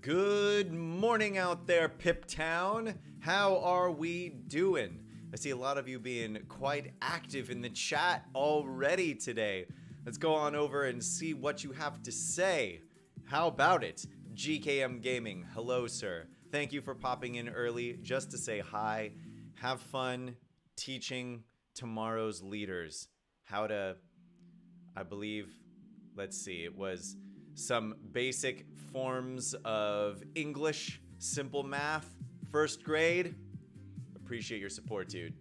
Good morning out there, Pip Town. How are we doing? I see a lot of you being quite active in the chat already today. Let's go on over and see what you have to say. How about it? GKM Gaming, hello, sir. Thank you for popping in early just to say hi. Have fun teaching tomorrow's leaders how to, I believe, let's see, it was some basic forms of English, simple math, first grade. Appreciate your support, dude.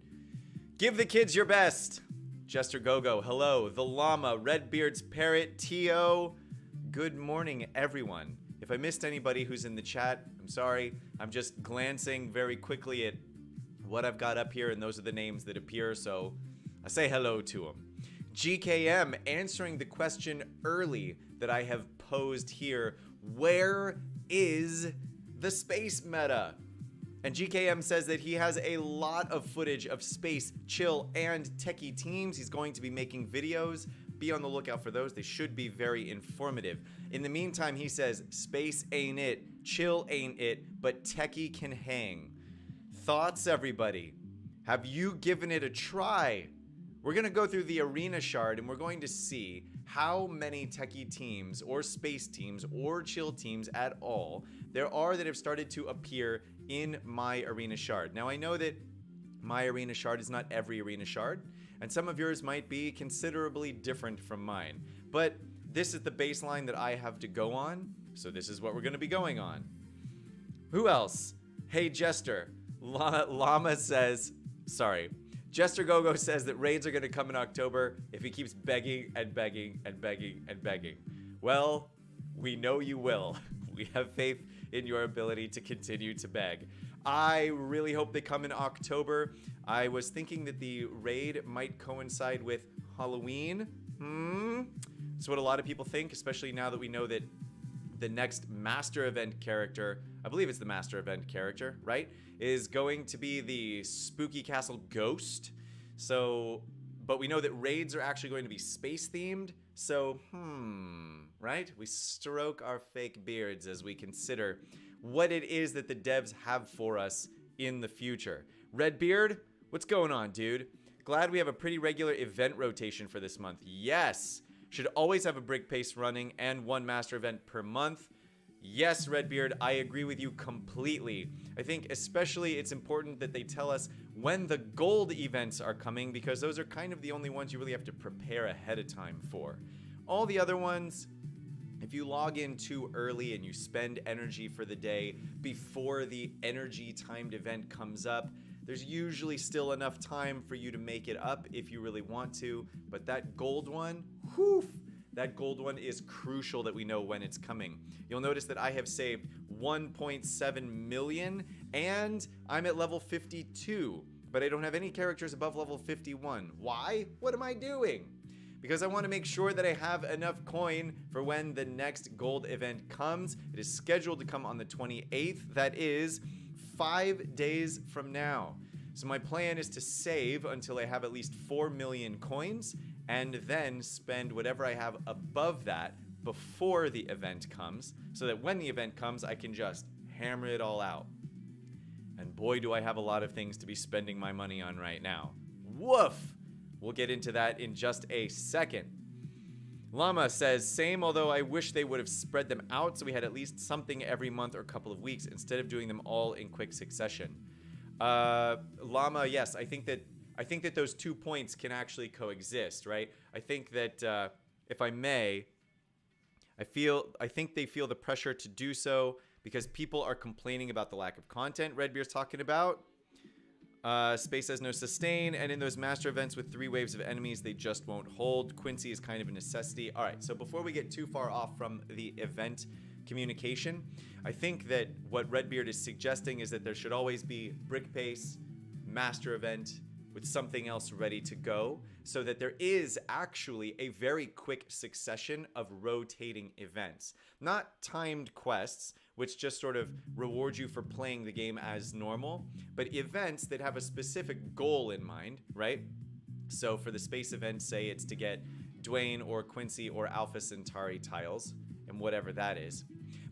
Give the kids your best. Jester Gogo, hello. The Llama, Redbeard's Parrot, T.O. Good morning, everyone. If I missed anybody who's in the chat, I'm sorry. I'm just glancing very quickly at what I've got up here, and those are the names that appear, so I say hello to them. GKM answering the question early that I have posed here. Where is the space meta? And GKM says that he has a lot of footage of space, chill, and techie teams. He's going to be making videos. Be on the lookout for those. They should be very informative. In the meantime, he says, space ain't it, chill ain't it, but techie can hang. Thoughts, everybody? Have you given it a try? We're going to go through the arena shard and we're going to see how many techie teams or space teams or chill teams at all there are that have started to appear in my arena shard. Now, I know that my arena shard is not every arena shard, and some of yours might be considerably different from mine. But this is the baseline that I have to go on, so this is what we're going to be going on. Who else? Hey, Jester. Llama says, sorry. Jester Gogo says that raids are going to come in October if he keeps begging and begging and begging and begging. Well, we know you will. We have faith in your ability to continue to beg. I really hope they come in October. I was thinking that the raid might coincide with Halloween. That's what a lot of people think, especially now that we know that the next master event character, I believe it's the master event character, right, is going to be the Spooky Castle Ghost. So, but we know that raids are actually going to be space themed. So, right? We stroke our fake beards as we consider what it is that the devs have for us in the future. Redbeard, what's going on, dude? Glad we have a pretty regular event rotation for this month. Yes. Should always have a brick pace running and one master event per month. Yes, Redbeard, I agree with you completely. I think especially it's important that they tell us when the gold events are coming, because those are kind of the only ones you really have to prepare ahead of time for. All the other ones, if you log in too early and you spend energy for the day before the energy timed event comes up, there's usually still enough time for you to make it up if you really want to. But that gold one, that gold one is crucial that we know when it's coming. You'll notice that I have saved 1.7 million and I'm at level 52, but I don't have any characters above level 51. Why? What am I doing? Because I want to make sure that I have enough coin for when the next gold event comes. It is scheduled to come on the 28th. That is 5 days from now. So my plan is to save until I have at least 4 million coins and then spend whatever I have above that before the event comes, so that when the event comes, I can just hammer it all out. And boy, do I have a lot of things to be spending my money on right now. Woof! We'll get into that in just a second. Llama says, same, although I wish they would have spread them out so we had at least something every month or couple of weeks instead of doing them all in quick succession. Llama, yes, I think that those 2 points can actually coexist, right? I think that, if I may, I think they feel the pressure to do so because people are complaining about the lack of content Redbeard's talking about. Space has no sustain, and in those master events with 3 waves of enemies, they just won't hold. Quincy is kind of a necessity. All right, so before we get too far off from the event communication, I think that what Redbeard is suggesting is that there should always be brick pace, master event, with something else ready to go, so that there is actually a very quick succession of rotating events. Not timed quests, which just sort of reward you for playing the game as normal, but events that have a specific goal in mind, right? So for the space event, say it's to get Dwayne or Quincy or Alpha Centauri tiles, and whatever that is.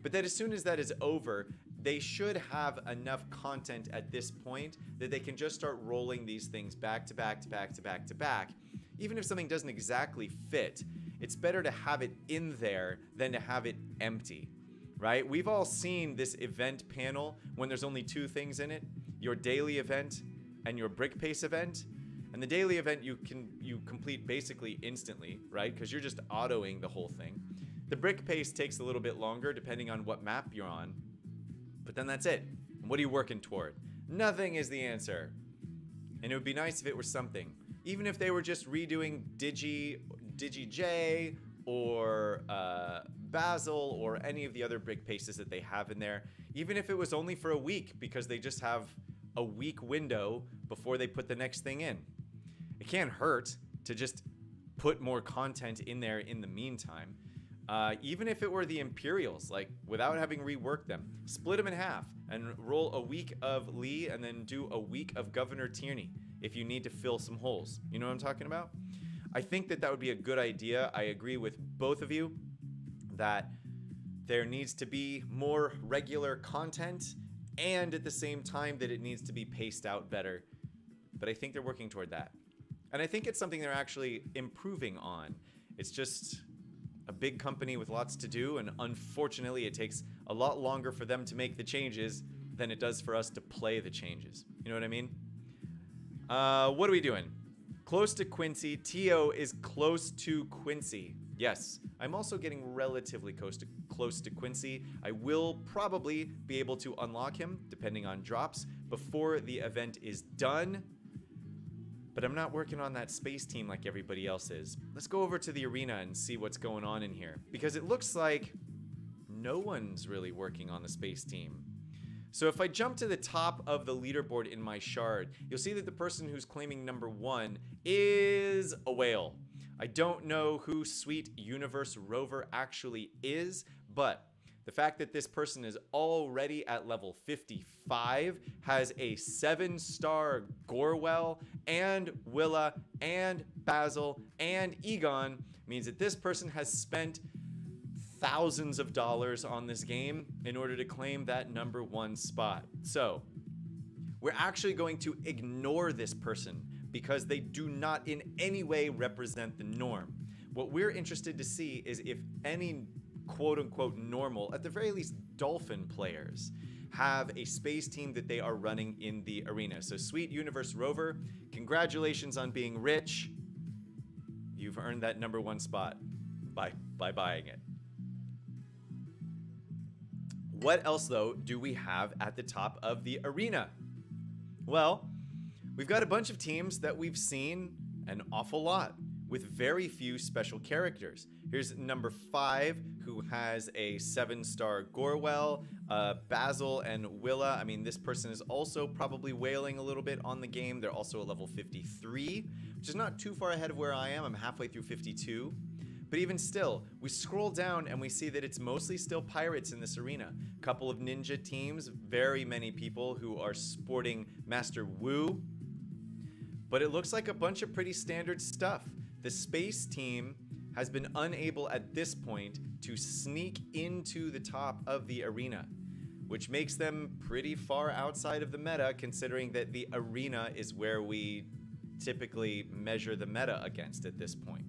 But that as soon as that is over, they should have enough content at this point that they can just start rolling these things back to back to back to back to back. Even if something doesn't exactly fit, it's better to have it in there than to have it empty, right? We've all seen this event panel when there's only two things in it, your daily event and your brick pace event. And the daily event you complete basically instantly, right? Because you're just autoing the whole thing. The brick pace takes a little bit longer depending on what map you're on, but then that's it. And what are you working toward? Nothing is the answer. And it would be nice if it were something. Even if they were just redoing DigiJ or Basil or any of the other brick paces that they have in there. Even if it was only for a week because they just have a week window before they put the next thing in. It can't hurt to just put more content in there in the meantime. Even if it were the Imperials, like without having reworked them, split them in half and roll a week of Lee and then do a week of Governor Tierney if you need to fill some holes. You know what I'm talking about? I think that would be a good idea. I agree with both of you that there needs to be more regular content and at the same time that it needs to be paced out better. But I think they're working toward that. And I think it's something they're actually improving on. It's just a big company with lots to do, and unfortunately it takes a lot longer for them to make the changes than it does for us to play the changes. You know what I mean? What are we doing? Close to Quincy. Tio is close to Quincy. Yes, I'm also getting relatively close to Quincy. I will probably be able to unlock him, depending on drops, before the event is done. But I'm not working on that space team like everybody else is. Let's go over to the arena and see what's going on in here. Because it looks like no one's really working on the space team. So if I jump to the top of the leaderboard in my shard, you'll see that the person who's claiming number 1 is a whale. I don't know who Sweet Universe Rover actually is, but the fact that this person is already at level 55, has a 7-star Gorewell, and Willa, and Basil, and Egon, means that this person has spent thousands of dollars on this game in order to claim that number 1 spot. So, we're actually going to ignore this person because they do not in any way represent the norm. What we're interested to see is if any quote-unquote normal, at the very least dolphin players, have a space team that they are running in the arena. So Sweet Universe Rover, congratulations on being rich. You've earned that number 1 spot by buying it. What else, though, do we have at the top of the arena? Well, we've got a bunch of teams that we've seen an awful lot with very few special characters. Here's number 5, who has a 7-star Gorewell, Basil and Willa. I mean, this person is also probably wailing a little bit on the game. They're also a level 53, which is not too far ahead of where I am. I'm halfway through 52. But even still, we scroll down and we see that it's mostly still pirates in this arena. A couple of ninja teams, very many people who are sporting Master Wu. But it looks like a bunch of pretty standard stuff. The space team has been unable at this point to sneak into the top of the arena, which makes them pretty far outside of the meta, considering that the arena is where we typically measure the meta against at this point.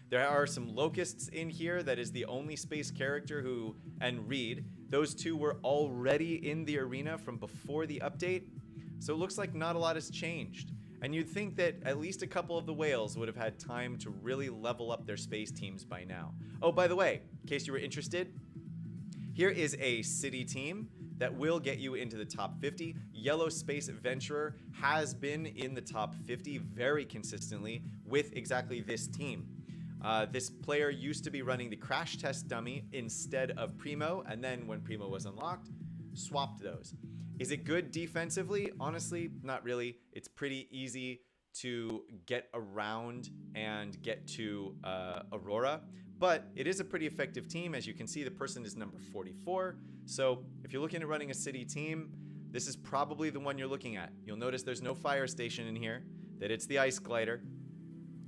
There are some locusts in here. That is the only space character who, and Reed, those two were already in the arena from before the update. So it looks like not a lot has changed. And you'd think that at least a couple of the whales would have had time to really level up their space teams by now. Oh, by the way, in case you were interested, here is a city team that will get you into the top 50. Yellow Space Adventurer has been in the top 50 very consistently with exactly this team. This player used to be running the crash test dummy instead of Primo, and then when Primo was unlocked, swapped those. Is it good defensively? Honestly, not really. It's pretty easy to get around and get to Aurora, but it is a pretty effective team. As you can see, the person is number 44. So if you're looking at running a city team, this is probably the one you're looking at. You'll notice there's no fire station in here, that it's the ice glider,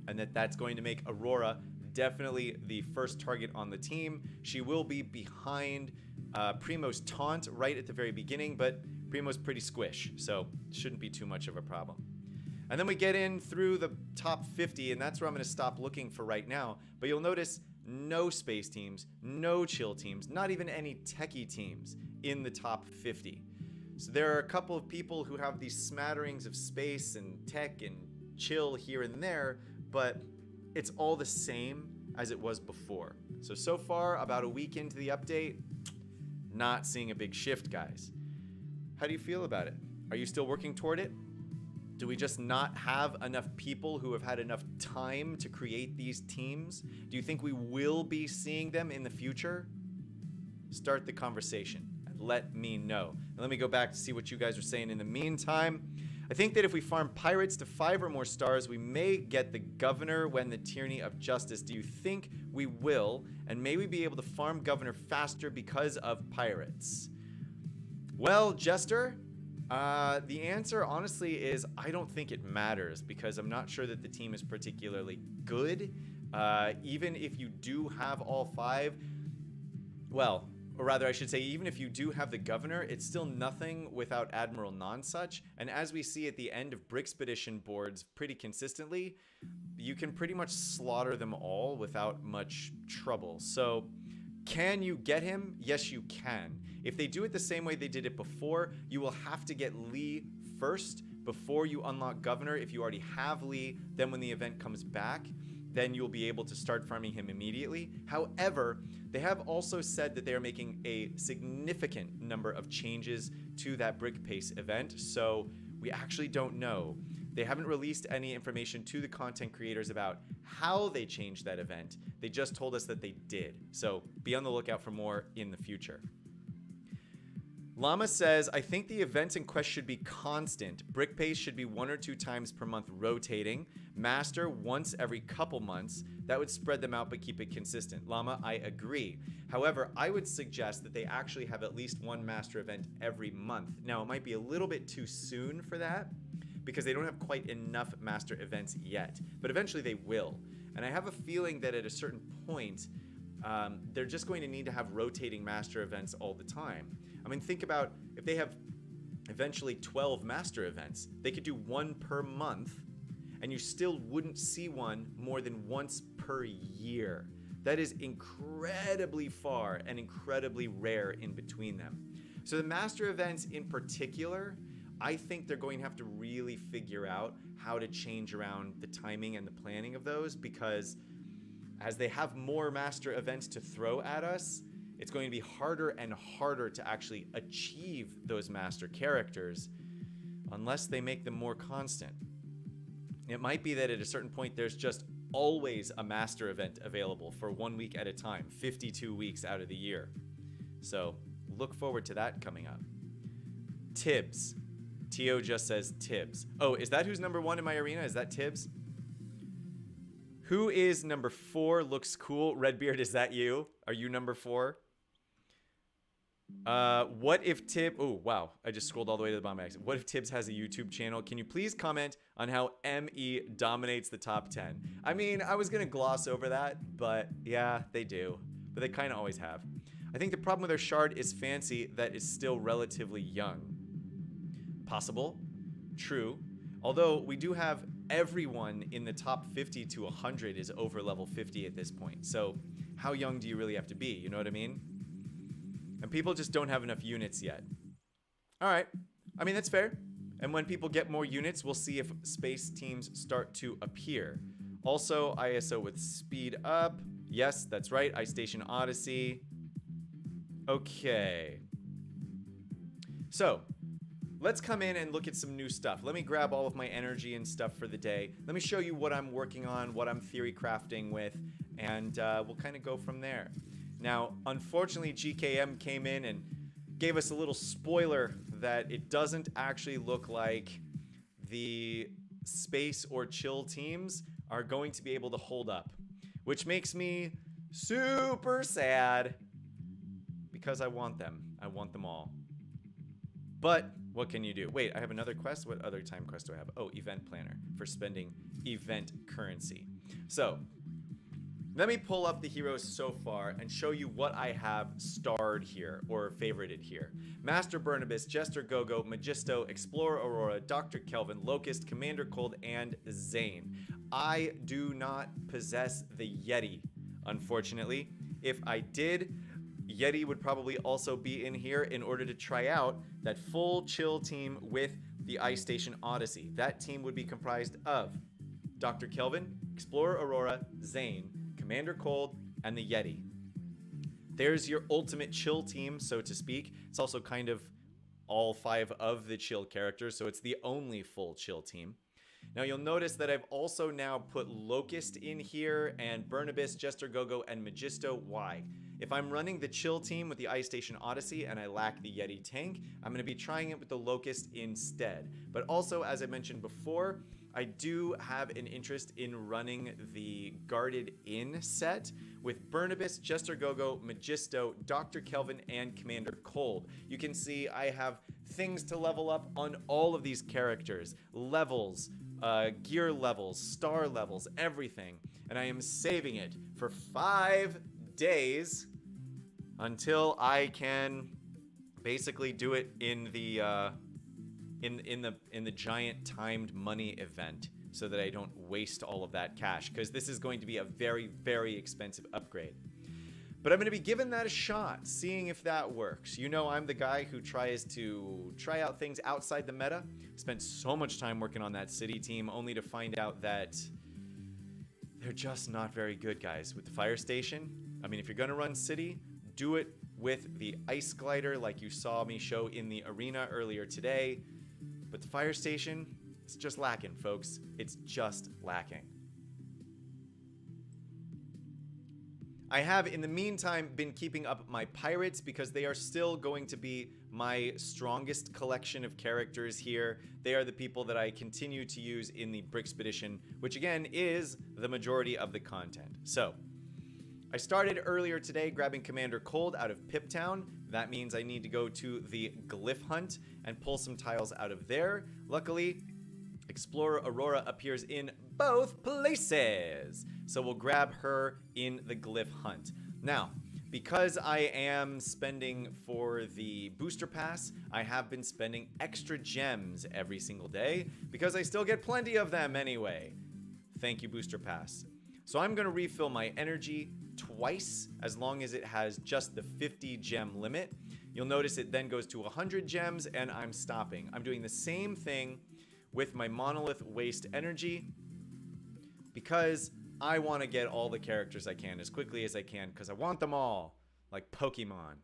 and that's going to make Aurora definitely the first target on the team. She will be behind Primo's taunt right at the very beginning, but Primo's pretty squish, so shouldn't be too much of a problem. And then we get in through the top 50, and that's where I'm going to stop looking for right now. But you'll notice no space teams, no chill teams, not even any techie teams in the top 50. So there are a couple of people who have these smatterings of space and tech and chill here and there, but it's all the same as it was before. So far, about a week into the update, not seeing a big shift, guys. How do you feel about it? Are you still working toward it? Do we just not have enough people who have had enough time to create these teams? Do you think we will be seeing them in the future? Start the conversation and let me know. And let me go back to see what you guys are saying in the meantime. I think that if we farm pirates to 5 or more stars, we may get the governor when the tyranny of justice. Do you think we will? And may we be able to farm governor faster because of pirates? Well, Jester, the answer honestly is I don't think it matters, because I'm not sure that the team is particularly good. Even if you do have all 5, well, or rather I should say, even if you do have the governor, it's still nothing without Admiral Nonsuch. And as we see at the end of Brickspedition boards pretty consistently, you can pretty much slaughter them all without much trouble. So can you get him? Yes, you can. If they do it the same way they did it before, you will have to get Lee first before you unlock Governor. If you already have Lee, then when the event comes back, then you'll be able to start farming him immediately. However, they have also said that they are making a significant number of changes to that Brick Pace event, so we actually don't know. They haven't released any information to the content creators about how they changed that event. They just told us that they did. So be on the lookout for more in the future. Llama says, I think the events in quest should be constant. Brick Pace should be 1 or 2 times per month rotating. Master once every couple months. That would spread them out but keep it consistent. Llama, I agree. However, I would suggest that they actually have at least 1 master event every month. Now, it might be a little bit too soon for that, because they don't have quite enough master events yet, but eventually they will. And I have a feeling that at a certain point, they're just going to need to have rotating master events all the time. I mean, think about if they have eventually 12 master events, they could do 1 per month, and you still wouldn't see one more than once per year. That is incredibly far and incredibly rare in between them. So the master events in particular, I think they're going to have to really figure out how to change around the timing and the planning of those, because as they have more master events to throw at us, it's going to be harder and harder to actually achieve those master characters unless they make them more constant. It might be that at a certain point there's just always a master event available for 1 week at a time, 52 weeks out of the year. So look forward to that coming up. Tibbs. Tio just says Tibbs. Oh, is that who's number 1 in my arena? Is that Tibbs? Who is number 4? Looks cool. Redbeard, is that you? Are you number 4? What if Tibbs... Oh, wow. I just scrolled all the way to the bottom. What if Tibbs has a YouTube channel? Can you please comment on how ME dominates the top 10? I mean, I was going to gloss over that, but yeah, they do. But they kind of always have. I think the problem with their shard is Fancy that is still relatively young. Possible. True. Although we do have everyone in the top 50 to 100 is over level 50 at this point. So how young do you really have to be? You know what I mean? And people just don't have enough units yet. All right. I mean, that's fair. And when people get more units, we'll see if space teams start to appear. Also, ISO with speed up. Yes, that's right. Ice Station Odyssey. Okay. So let's come in and look at some new stuff. Let me grab all of my energy and stuff for the day. Let me show you what I'm working on, what I'm theory crafting with, and we'll kind of go from there. Now, unfortunately, GKM came in and gave us a little spoiler that it doesn't actually look like the space or chill teams are going to be able to hold up, which makes me super sad because I want them. I want them all. But what can you do? Wait, I have another quest. What other time quest do I have? Oh, event planner for spending event currency. So Let me pull up the heroes so far and show you what I have starred here, or favorited here. Master Burnibus, Jester Gogo, Magisto, Explorer Aurora, Dr. Kelvin, Locust, Commander Cold, and Zane. I do not possess the Yeti, unfortunately. If I did, Yeti would probably also be in here in order to try out that full chill team with the Ice Station Odyssey. That team would be comprised of Dr. Kelvin, Explorer Aurora, Zane, Commander Cold, and the Yeti. There's your ultimate chill team, so to speak. It's also kind of all 5 of the chill characters, so it's the only full chill team. Now you'll notice that I've also now put Locust in here and Burnibus, Jester Gogo, and Magisto. Why? If I'm running the chill team with the Ice Station Odyssey and I lack the Yeti tank, I'm going to be trying it with the Locust instead. But also, as I mentioned before, I do have an interest in running the Guarded In set with Burnibus, Jester Gogo, Magisto, Dr. Kelvin, and Commander Cold. You can see I have things to level up on all of these characters. Levels, gear levels, star levels, everything. And I am saving it for 5 days until I can basically do it in the in the giant timed money event, so that I don't waste all of that cash, because this is going to be a very, very expensive upgrade. But I'm going to be giving that a shot, seeing if that works. You know, I'm the guy who tries to try out things outside the meta. Spent so much time working on that city team only to find out that they're just not very good, guys. With the fire station, I mean, if you're going to run city, do it with the ice glider like you saw me show in the arena earlier today. But the fire station, it's just lacking, folks. It's just lacking. I have, in the meantime, been keeping up my pirates because they are still going to be my strongest collection of characters here. They are the people that I continue to use in the Brixpedition, which again is the majority of the content. So, I started earlier today grabbing Commander Cold out of Piptown. That means I need to go to the Glyph Hunt and pull some tiles out of there. Luckily, Explorer Aurora appears in both places, so we'll grab her in the Glyph Hunt. Now, because I am spending for the booster pass, I have been spending extra gems every single day because I still get plenty of them anyway. Thank you, booster pass. So I'm going to refill my energy twice, as long as it has just the 50 gem limit. You'll notice it then goes to 100 gems and I'm stopping. I'm doing the same thing with my Monolith Waste energy because I want to get all the characters I can as quickly as I can, because I want them all, like Pokemon.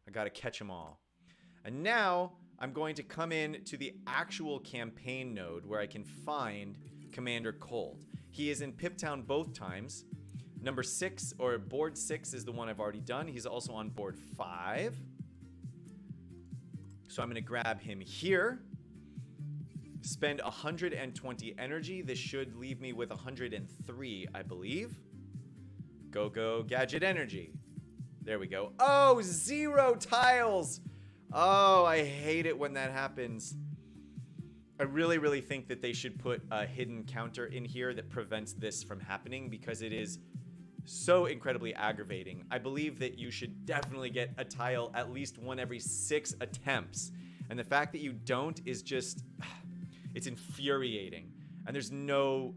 I gotta catch them all. And now I'm going to come in to the actual campaign node where I can find Commander Cold. He is in Piptown both times. Number 6, or board 6, is the one I've already done. He's also on board 5. So I'm going to grab him here. Spend 120 energy. This should leave me with 103, I believe. Go gadget energy. There we go. Oh, 0 tiles. Oh, I hate it when that happens. I really, really think that they should put a hidden counter in here that prevents this from happening, because it is so incredibly aggravating. I believe that you should definitely get a tile at least one every 6 attempts. And the fact that you don't is just, it's infuriating. And there's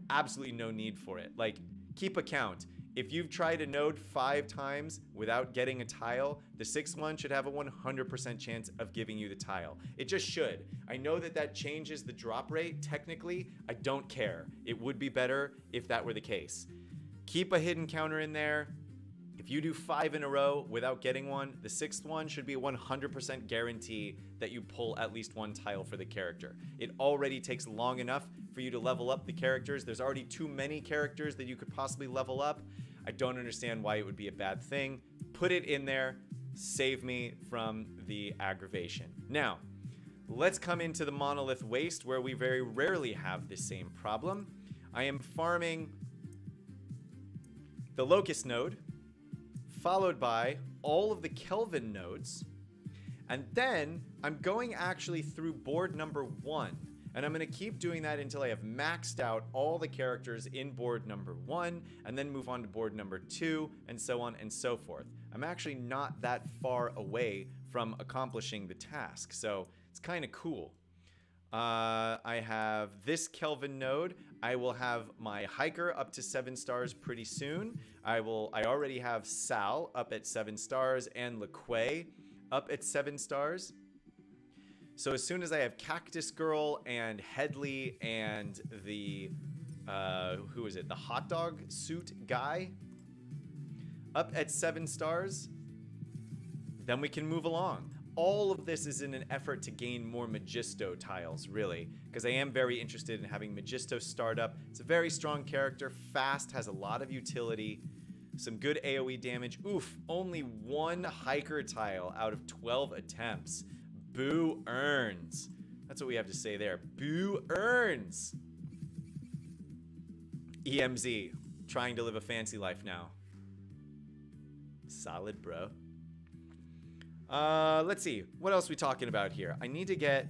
absolutely no need for it. Like, keep a count. If you've tried a node 5 times without getting a tile, the 6th one should have a 100% chance of giving you the tile. It just should. I know that that changes the drop rate. Technically, I don't care. It would be better if that were the case. Keep a hidden counter in there. If you do 5 in a row without getting one, the 6th one should be a 100% guarantee that you pull at least 1 tile for the character. It already takes long enough for you to level up the characters. There's already too many characters that you could possibly level up. I don't understand why it would be a bad thing. Put it in there. Save me from the aggravation. Now, let's come into the Monolith Waste, where we very rarely have the same problem. I am farming the Locust node, followed by all of the Kelvin nodes, and then I'm going actually through board number 1, And I'm going to keep doing that until I have maxed out all the characters in board number 1, and then move on to board number 2, and so on and so forth. I'm actually not that far away from accomplishing the task, so it's kind of cool. I have this Kelvin node. I will have my hiker up to 7 stars pretty soon. I already have Sal up at 7 stars and LeQuay up at 7 stars. So as soon as I have Cactus Girl and Headley and the who is it? The hot dog suit guy up at 7 stars, then we can move along. All of this is in an effort to gain more Magisto tiles, really, because I am very interested in having Magisto start up. It's a very strong character, fast, has a lot of utility, some good AoE damage. Oof, only 1 hiker tile out of 12 attempts. Boo earns. That's what we have to say there. Boo earns. EMZ, trying to live a fancy life now. Solid, bro. Let's see. What else are we talking about here? I need to get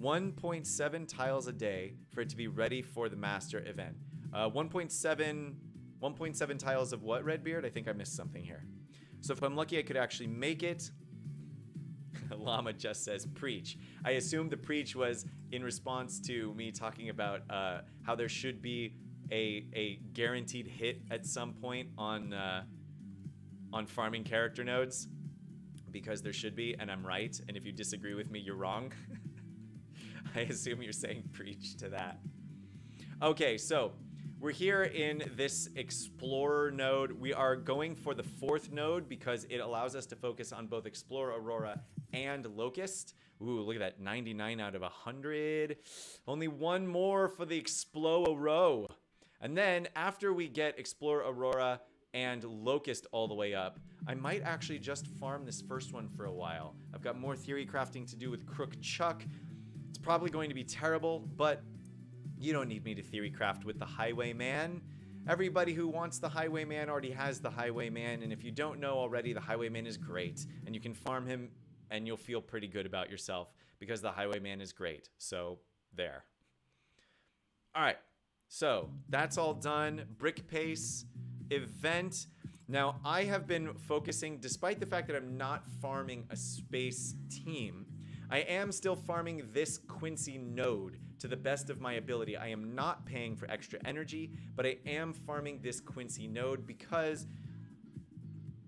1.7 tiles a day for it to be ready for the master event. 1.7 tiles of what, Redbeard? I think I missed something here. So if I'm lucky, I could actually make it. Llama just says preach. I assume the preach was in response to me talking about how there should be a guaranteed hit at some point on farming character nodes. Because there should be, and I'm right, and if you disagree with me, you're wrong. I assume you're saying preach to that. Okay, so we're here in this Explorer node. We are going for the 4th node because it allows us to focus on both Explorer Aurora and Locust. Ooh, look at that, 99 out of 100. Only 1 more for the Explo-Aro. And then after we get Explorer Aurora and Locust all the way up, I might actually just farm this first one for a while. I've got more theory crafting to do with Crook Chuck. It's probably going to be terrible, but you don't need me to theory craft with the Highwayman. Everybody who wants the Highwayman already has the Highwayman, and if you don't know already, the Highwayman is great, and you can farm him and you'll feel pretty good about yourself because the Highwayman is great. So there. All right, so that's all done. Brick Pace event. Now, I have been focusing, despite the fact that I'm not farming a space team, I am still farming this Quincy node to the best of my ability. I am not paying for extra energy, but I am farming this Quincy node because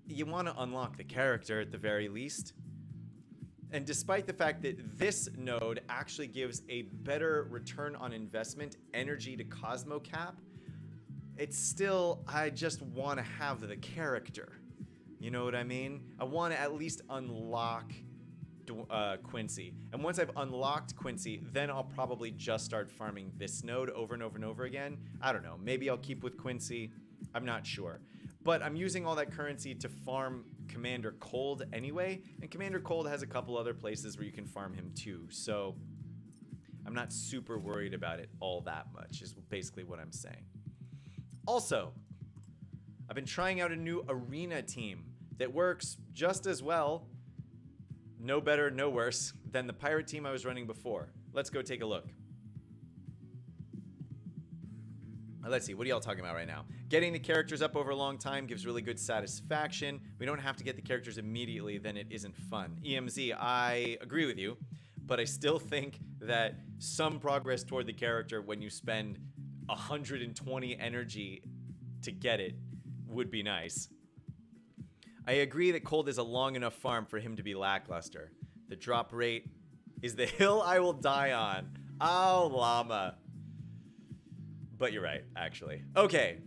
you want to unlock the character at the very least. And despite the fact that this node actually gives a better return on investment energy to Cosmo Cap, it's still, I just want to have the character. You know what I mean? I want to at least unlock Quincy. And once I've unlocked Quincy, then I'll probably just start farming this node over and over and over again. I don't know. Maybe I'll keep with Quincy. I'm not sure. But I'm using all that currency to farm Commander Cold anyway. And Commander Cold has a couple other places where you can farm him too. So I'm not super worried about it all that much, is basically what I'm saying. Also, I've been trying out a new arena team that works just as well, no better, no worse, than the pirate team I was running before. Let's go take a look. Let's see, what are y'all talking about right now? Getting the characters up over a long time gives really good satisfaction. We don't have to get the characters immediately, then it isn't fun. EMZ, I agree with you, but I still think that some progress toward the character when you spend 120 energy to get it would be nice. I agree that Cold is a long enough farm for him to be lackluster. The drop rate is the hill I will die on. Oh, llama. But you're right, actually. Okay.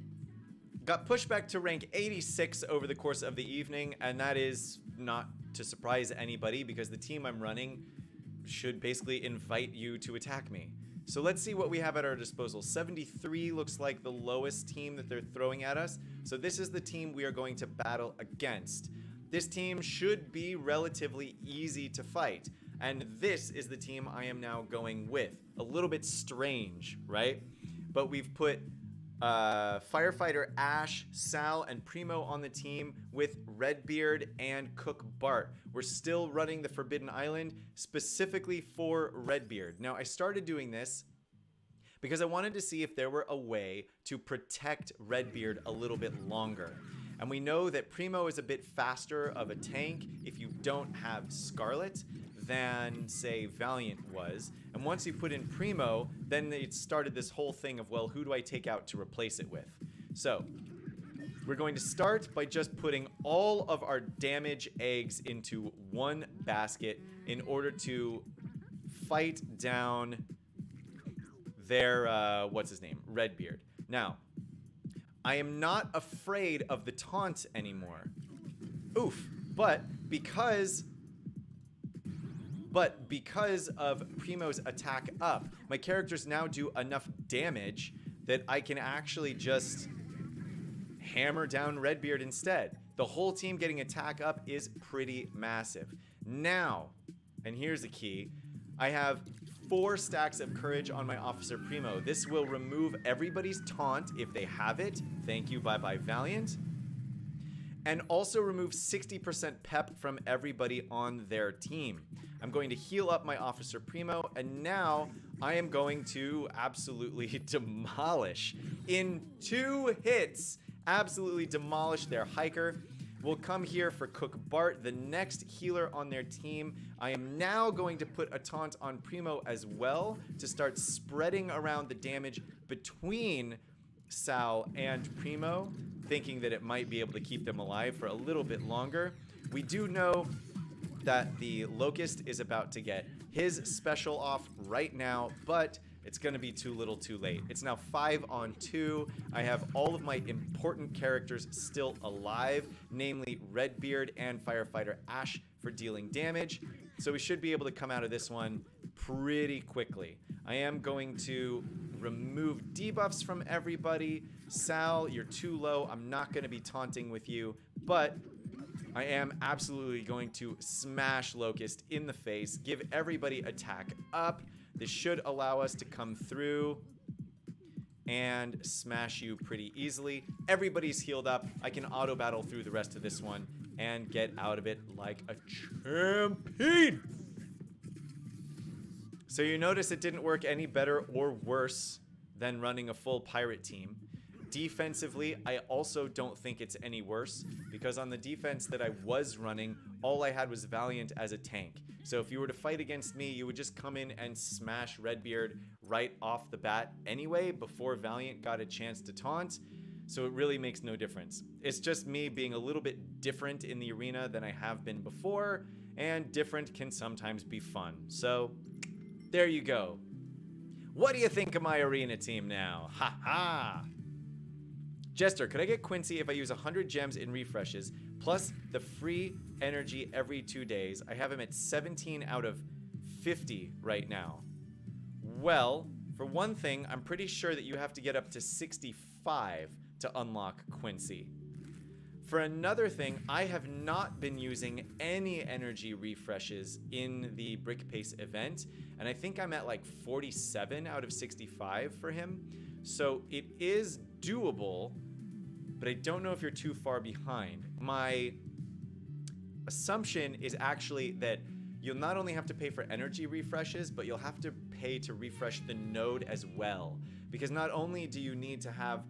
Got pushed back to rank 86 over the course of the evening, and that is not to surprise anybody because the team I'm running should basically invite you to attack me. So let's see what we have at our disposal. 73 looks like the lowest team that they're throwing at us. So this is the team we are going to battle against. This team should be relatively easy to fight. And this is the team I am now going with. A little bit strange, right? But we've put Firefighter Ash, Sal, and Primo on the team with Redbeard and Cook Bart. We're still running the Forbidden Island specifically for Redbeard. Now, I started doing this because I wanted to see if there were a way to protect Redbeard a little bit longer. And we know that Primo is a bit faster of a tank if you don't have Scarlet than, say, Valiant was. And once you put in Primo, then it started this whole thing of, well, who do I take out to replace it with? So, we're going to start by just putting all of our damage eggs into one basket in order to fight down their, what's his name? Redbeard. Now, I am not afraid of the taunt anymore. Oof. But because of Primo's attack up, my characters now do enough damage that I can actually just hammer down Redbeard instead. The whole team getting attack up is pretty massive. Now, and here's the key, I have 4 stacks of courage on my Officer Primo. This will remove everybody's taunt if they have it. Thank you, bye-bye Valiant. And also remove 60% pep from everybody on their team. I'm going to heal up my Officer Primo, and now I am going to absolutely demolish. In 2 hits, absolutely demolish their hiker. We'll come here for Cook Bart, the next healer on their team. I am now going to put a taunt on Primo as well to start spreading around the damage between Sal and Primo, thinking that it might be able to keep them alive for a little bit longer. We do know that the Locust is about to get his special off right now, but it's going to be too little too late. It's now 5 on 2. I have all of my important characters still alive, namely Redbeard and Firefighter Ash for dealing damage. So we should be able to come out of this one pretty quickly. I am going to remove debuffs from everybody. Sal, you're too low. I'm not going to be taunting with you, but I am absolutely going to smash Locust in the face, give everybody attack up. This should allow us to come through and smash you pretty easily. Everybody's healed up. I can auto battle through the rest of this one and get out of it like a champion. So you notice it didn't work any better or worse than running a full pirate team. Defensively, I also don't think it's any worse, because on the defense that I was running, all I had was Valiant as a tank. So if you were to fight against me, you would just come in and smash Redbeard right off the bat anyway, before Valiant got a chance to taunt. So it really makes no difference. It's just me being a little bit different in the arena than I have been before, and different can sometimes be fun. So there you go. What do you think of my arena team now? Ha ha! Jester, could I get Quincy if I use 100 gems in refreshes, plus the free energy every 2 days? I have him at 17 out of 50 right now. Well, for one thing, I'm pretty sure that you have to get up to 65 to unlock Quincy. For another thing, I have not been using any energy refreshes in the Brick Pace event, and I think I'm at like 47 out of 65 for him. So it is doable, but I don't know if you're too far behind. My assumption is actually that you'll not only have to pay for energy refreshes, but you'll have to pay to refresh the node as well. Because not only do you need to have...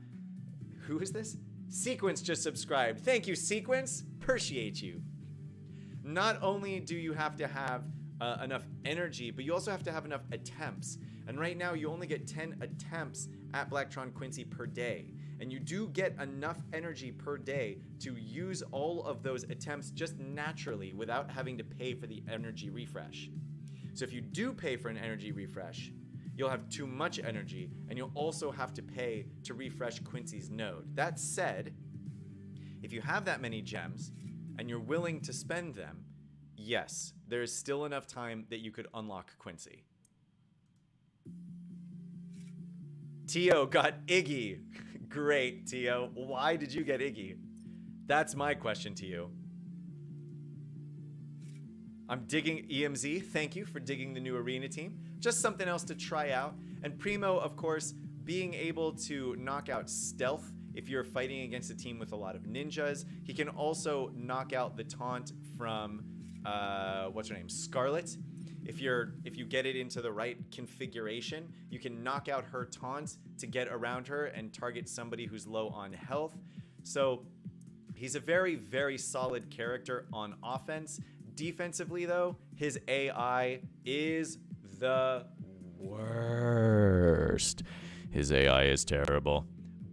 Who is this? Sequence just subscribed. Thank you, Sequence. Appreciate you. Not only do you have to have enough energy, but you also have to have enough attempts. And right now, you only get 10 attempts at Blacktron Quincy per day. And you do get enough energy per day to use all of those attempts just naturally without having to pay for the energy refresh. So if you do pay for an energy refresh, you'll have too much energy, and you'll also have to pay to refresh Quincy's node. That said, if you have that many gems and you're willing to spend them, yes, there is still enough time that you could unlock Quincy. Tio got Iggy. Great, Tio. Why did you get Iggy? That's my question to you. I'm digging EMZ. Thank you for digging the new arena team. Just something else to try out. And Primo, of course, being able to knock out stealth if you're fighting against a team with a lot of ninjas. He can also knock out the taunt from what's her name, Scarlet. If you get it into the right configuration, you can knock out her taunt to get around her and target somebody who's low on health. So he's a very, very solid character on offense. Defensively, though, his AI is the worst. His AI is terrible.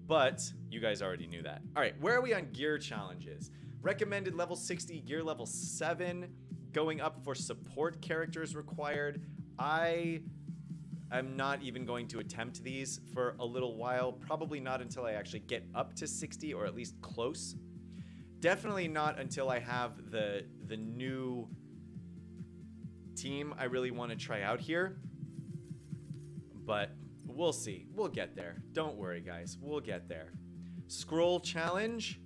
But you guys already knew that. All right, where are we on gear challenges? Recommended level 60, gear level 7. Going up for support characters required. I am not even going to attempt these for a little while. Probably not until I actually get up to 60 or at least close. Definitely not until I have the new team I really want to try out here. But we'll see. We'll get there. Don't worry, guys. We'll get there. Scroll challenge.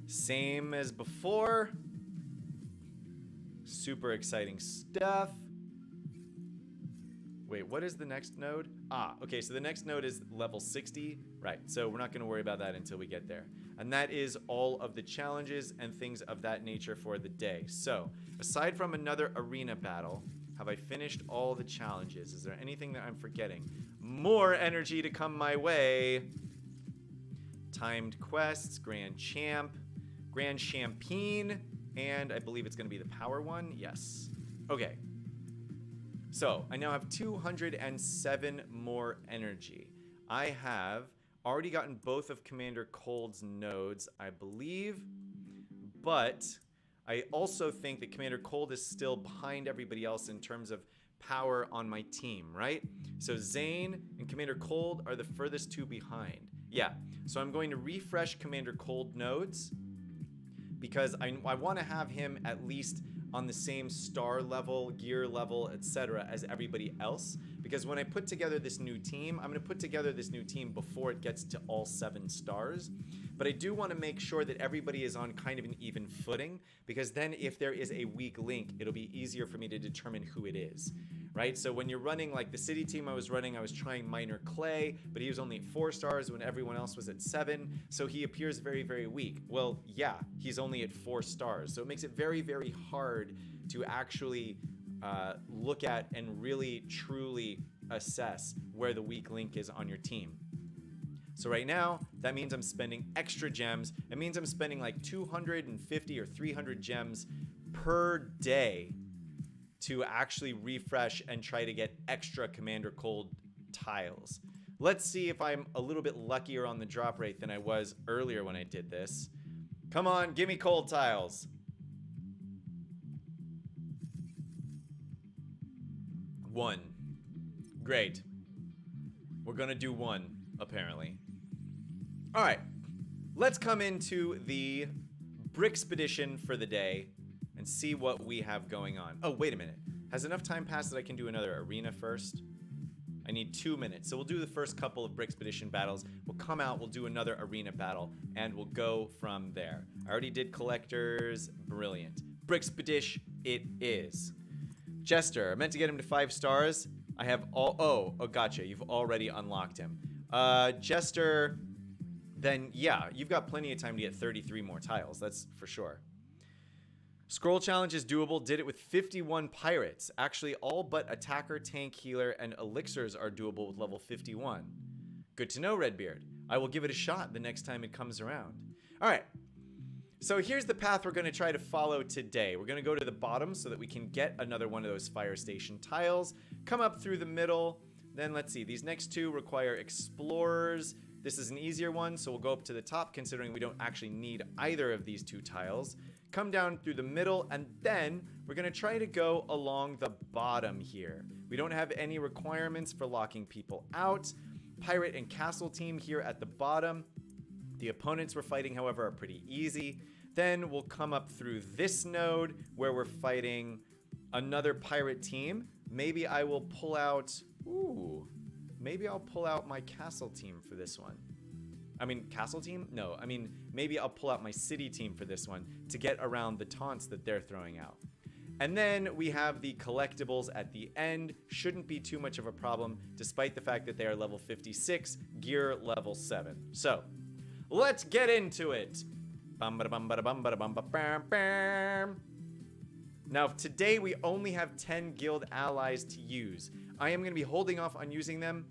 Same as before. Super exciting stuff. Wait, what is the next node? Okay, so the next node is level 60. Right, so we're not going to worry about that until we get there. And that is all of the challenges and things of that nature for the day. So, aside from another arena battle, have I finished all the challenges? Is there anything that I'm forgetting? More energy to come my way. Timed quests, Grand Champ, Grand Champagne, and I believe it's going to be the power one. Yes. Okay. So, I now have 207 more energy. I have already gotten both of Commander Cold's nodes, I believe, but I also think that Commander Cold is still behind everybody else in terms of power on my team, right? So Zane and Commander Cold are the furthest two behind. Yeah, so I'm going to refresh Commander Cold nodes because I want to have him at least on the same star level, gear level, etc. as everybody else. Because when I put together this new team, I'm going to put together this new team before it gets to all 7 stars. But I do want to make sure that everybody is on kind of an even footing, because then if there is a weak link, it'll be easier for me to determine who it is, right? So when you're running like the city team I was running, I was trying Minor Clay, but he was only at 4 stars when everyone else was at 7. So he appears very, very weak. Well, yeah, he's only at 4 stars. So it makes it very, very hard to actually look at and really truly assess where the weak link is on your team. So right now, that means I'm spending extra gems. It means I'm spending like 250 or 300 gems per day to actually refresh and try to get extra Commander Cold tiles. Let's see if I'm a little bit luckier on the drop rate than I was earlier when I did this. Come on, give me cold tiles. 1. Great. We're gonna do 1, apparently. All right, let's come into the Brickspedition for the day and see what we have going on. Oh, wait a minute. Has enough time passed that I can do another arena first? I need 2 minutes, so we'll do the first couple of Brickspedition battles. We'll come out, we'll do another arena battle, and we'll go from there. I already did collectors. Brilliant. Brickspedition it is. Jester, I meant to get him to 5 stars. I have all... Oh, gotcha. You've already unlocked him. Jester, then yeah, you've got plenty of time to get 33 more tiles. That's for sure. Scroll challenge is doable. Did it with 51 pirates. Actually, all but attacker, tank, healer, and elixirs are doable with level 51. Good to know, Redbeard. I will give it a shot the next time it comes around. All right. So here's the path we're going to try to follow today. We're going to go to the bottom so that we can get another one of those fire station tiles. Come up through the middle. Then let's see. These next 2 require explorers. This is an easier one, so we'll go up to the top considering we don't actually need either of these 2 tiles. Come down through the middle, and then we're going to try to go along the bottom here. We don't have any requirements for locking people out. Pirate and castle team here at the bottom. The opponents we're fighting, however, are pretty easy. Then we'll come up through this node where we're fighting another pirate team. Maybe I will pull out... Ooh. Maybe I'll pull out my castle team for this one. I mean, castle team? No, I mean, maybe I'll pull out my city team for this one to get around the taunts that they're throwing out. And then we have the collectibles at the end. Shouldn't be too much of a problem, despite the fact that they are level 56, gear level 7. So, let's get into it. Now, today we only have 10 guild allies to use. I am going to be holding off on using them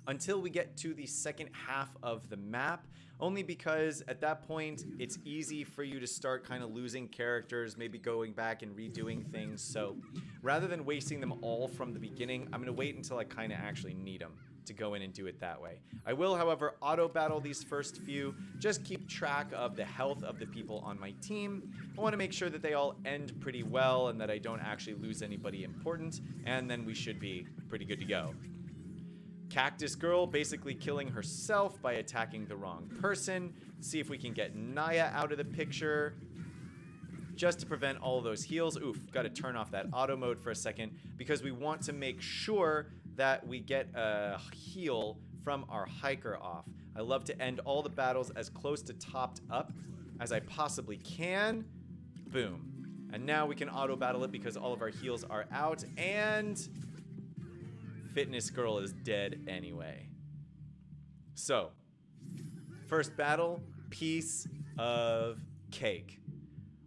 until we get to the second half of the map, only because at that point it's easy for you to start kind of losing characters, maybe going back and redoing things. So rather than wasting them all from the beginning, I'm going to wait until I kind of actually need them to go in and do it that way. I will, however, auto battle these first few, just keep track of the health of the people on my team. I want to make sure that they all end pretty well and that I don't actually lose anybody important, and then we should be pretty good to go. Cactus Girl basically killing herself by attacking the wrong person. See if we can get Naya out of the picture just to prevent all of those heals. Oof, got to turn off that auto mode for a second because we want to make sure that we get a heal from our hiker off. I love to end all the battles as close to topped up as I possibly can. Boom. And now we can auto battle it because all of our heals are out, and Fitness Girl is dead anyway. So, first battle, piece of cake.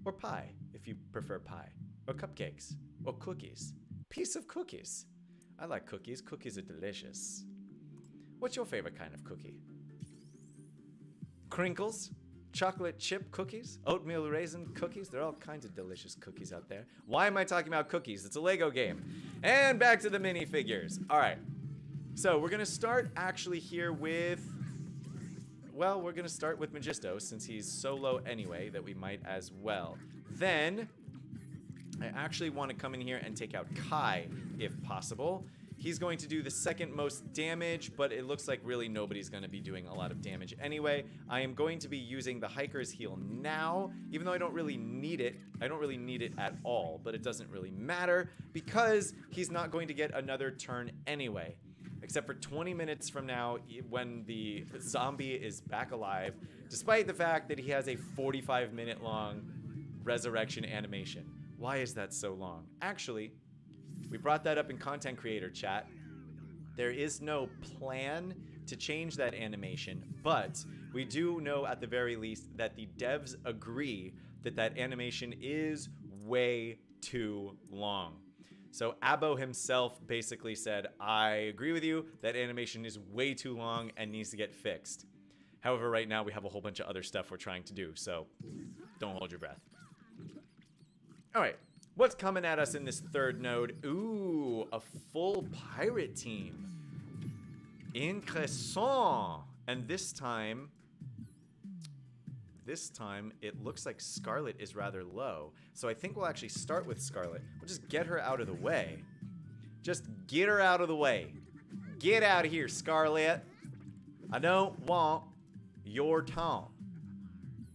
Or pie, if you prefer pie. Or cupcakes. Or cookies. Piece of cookies. I like cookies. Cookies are delicious. What's your favorite kind of cookie? Crinkles? Chocolate chip cookies? Oatmeal raisin cookies? There are all kinds of delicious cookies out there. Why am I talking about cookies? It's a Lego game. And back to the minifigures. Alright. So we're going to start actually here with... Well, we're going to start with Magisto since he's so low anyway that we might as well. Then, I actually want to come in here and take out Kai if possible. He's going to do the second most damage, but it looks like really nobody's going to be doing a lot of damage anyway. I am going to be using the Hiker's Heal now, even though I don't really need it. I don't really need it at all, but it doesn't really matter because he's not going to get another turn anyway. Except for 20 minutes from now when the zombie is back alive, despite the fact that he has a 45-minute long resurrection animation. Why is that so long? Actually, we brought that up in content creator chat. There is no plan to change that animation, but we do know at the very least that the devs agree that that animation is way too long. So Abo himself basically said, I agree with you, that animation is way too long and needs to get fixed. However, right now we have a whole bunch of other stuff we're trying to do, so don't hold your breath. Alright, what's coming at us in this third node? Ooh, a full pirate team. Interessant. And this time it looks like Scarlet is rather low. So I think we'll actually start with Scarlet. We'll just get her out of the way. Just get her out of the way. Get out of here, Scarlet. I don't want your taunt.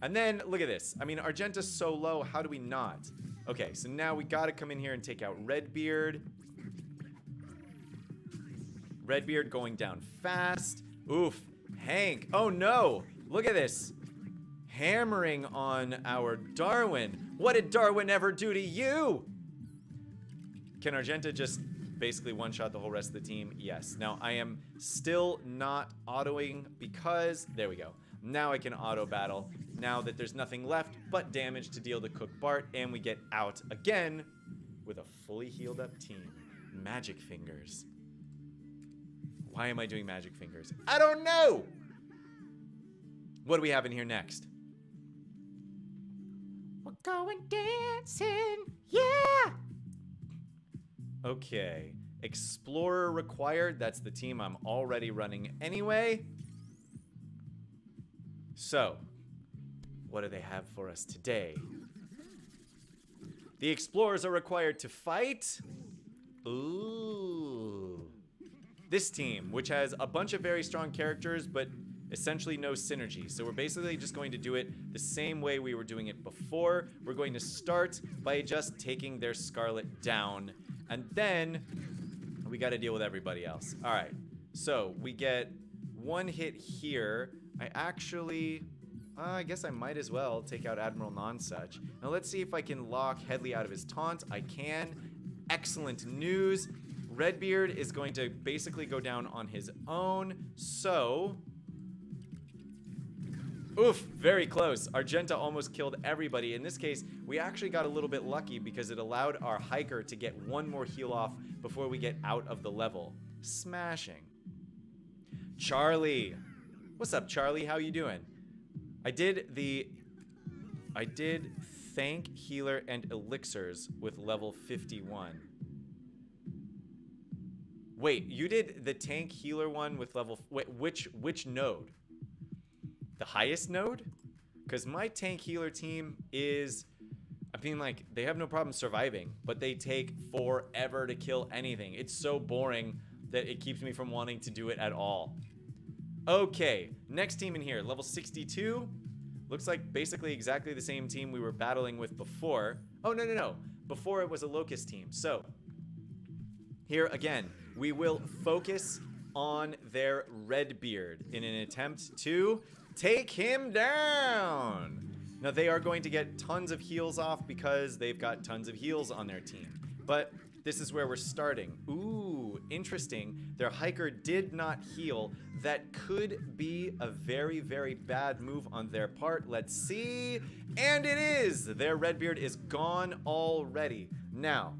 And then, look at this. I mean, Argenta's so low, how do we not? Okay, so now we gotta come in here and take out Redbeard. Redbeard going down fast. Oof. Hank. Oh no! Look at this. Hammering on our Darwin. What did Darwin ever do to you? Can Argenta just basically one-shot the whole rest of the team? Yes. Now, I am still not autoing because... There we go. Now I can auto-battle. Now that there's nothing left but damage to deal to Cook Bart, and we get out again with a fully healed up team. Magic Fingers. Why am I doing Magic Fingers? I don't know! What do we have in here next? We're going dancing, yeah! Okay, Explorer required. That's the team I'm already running anyway. So, what do they have for us today? The Explorers are required to fight. Ooh. This team, which has a bunch of very strong characters, but essentially no synergy. So we're basically just going to do it the same way we were doing it before. We're going to start by just taking their Scarlet down, and then we got to deal with everybody else. All right, so we get one hit here. I actually I guess I might as well take out Admiral Nonsuch. Now let's see if I can lock Headley out of his taunt. I can. Excellent news. Redbeard is going to basically go down on his own. So... Oof, very close. Argenta almost killed everybody. In this case, we actually got a little bit lucky because it allowed our hiker to get one more heal off before we get out of the level. Smashing. Charlie. What's up, Charlie? How you doing? I did thank healer and elixirs with level 51. Wait, you did the tank healer one with level... Wait, which node? The highest node? Because my tank healer team is... I mean, like, they have no problem surviving, but they take forever to kill anything. It's so boring that it keeps me from wanting to do it at all. Okay, next team in here, level 62. Looks like basically exactly the same team we were battling with before. Oh, no. Before it was a Locust team. So, here again, we will focus on their Redbeard in an attempt to take him down. Now, they are going to get tons of heals off because they've got tons of heals on their team. But this is where we're starting. Ooh, interesting. Their hiker did not heal. That could be a very, very bad move on their part. Let's see. And it is. Their Redbeard is gone already. Now,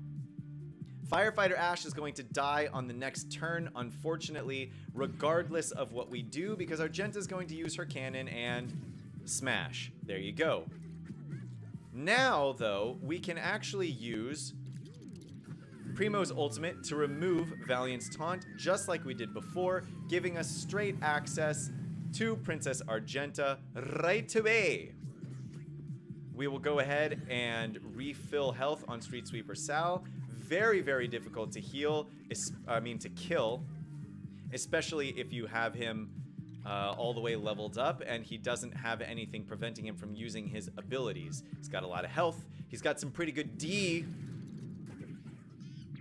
Firefighter Ash is going to die on the next turn, unfortunately, regardless of what we do, because Argenta is going to use her cannon and smash. There you go. Now, though, we can actually use Primo's ultimate to remove Valiant's taunt, just like we did before, giving us straight access to Princess Argenta right away. We will go ahead and refill health on Street Sweeper Sal. Very, very difficult to heal, to kill, especially if you have him all the way leveled up and he doesn't have anything preventing him from using his abilities. He's got a lot of health, he's got some pretty good D,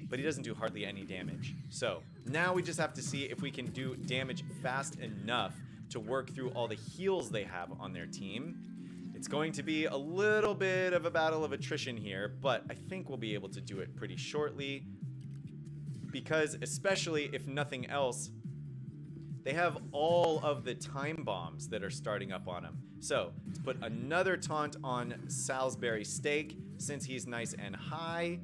but he doesn't do hardly any damage. So now we just have to see if we can do damage fast enough to work through all the heals they have on their team. It's going to be a little bit of a battle of attrition here, but I think we'll be able to do it pretty shortly because, especially if nothing else, they have all of the time bombs that are starting up on him. So let's put another taunt on Salisbury Steak since he's nice and high.